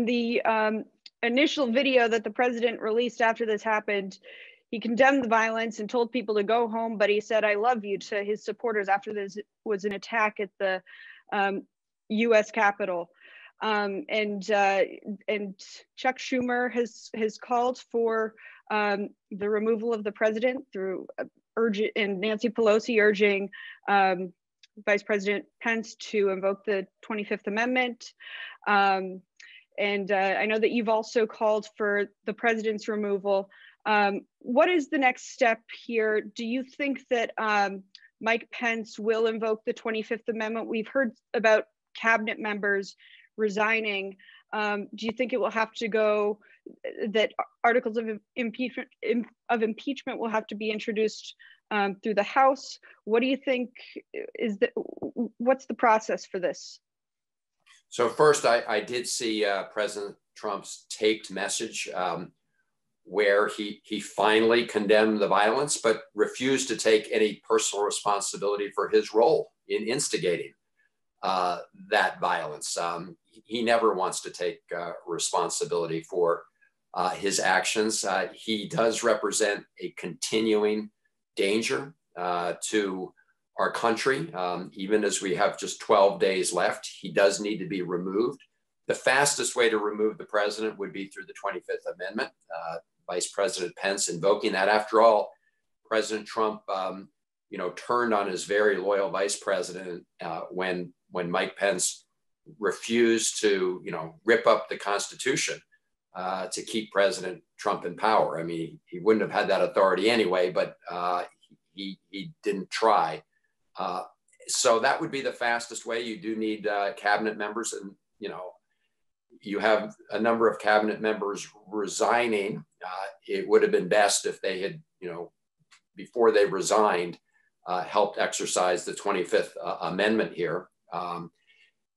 The initial video that the president released after this happened, he condemned the violence and told people to go home, but he said, "I love you" to his supporters after this was an attack at the U.S. Capitol. And Chuck Schumer has called for the removal of the president through and Nancy Pelosi urging Vice President Pence to invoke the 25th Amendment. And I know that you've also called for the president's removal. What is the next step here? Do you think that Mike Pence will invoke the 25th Amendment? We've heard about cabinet members resigning. Do you think it will have to go, that articles of impeachment will have to be introduced through the House? What do you think what's the process for this? So first, I did see President Trump's taped message where he finally condemned the violence, but refused to take any personal responsibility for his role in instigating that violence. He never wants to take responsibility for his actions. He does represent a continuing danger to our country. Even as we have just 12 days left, he does need to be removed. The fastest way to remove the president would be through the 25th Amendment. Vice President Pence invoking that. After all, President Trump, turned on his very loyal vice president when Mike Pence refused to, rip up the Constitution to keep President Trump in power. I mean, he wouldn't have had that authority anyway, but he didn't try. So that would be the fastest way. You do need cabinet members, and you have a number of cabinet members resigning. It would have been best if they had, before they resigned, helped exercise the 25th Amendment here.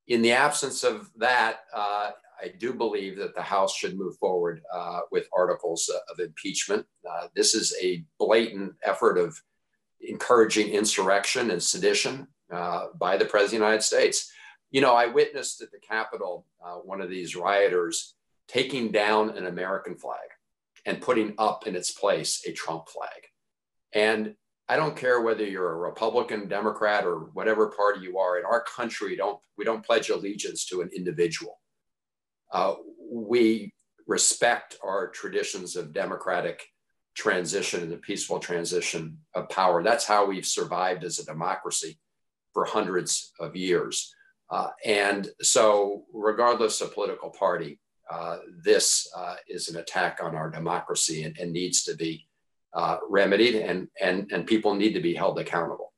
In the absence of that, I do believe that the House should move forward with articles of impeachment. This is a blatant effort of encouraging insurrection and sedition by the President of the United States. I witnessed at the Capitol one of these rioters taking down an American flag and putting up in its place a Trump flag. And I don't care whether you're a Republican, Democrat, or whatever party you are. In our country, we don't pledge allegiance to an individual. We respect our traditions of democratic transition and the peaceful transition of power. That's how we've survived as a democracy for hundreds of years. And so regardless of political party, this is an attack on our democracy and needs to be remedied, and people need to be held accountable.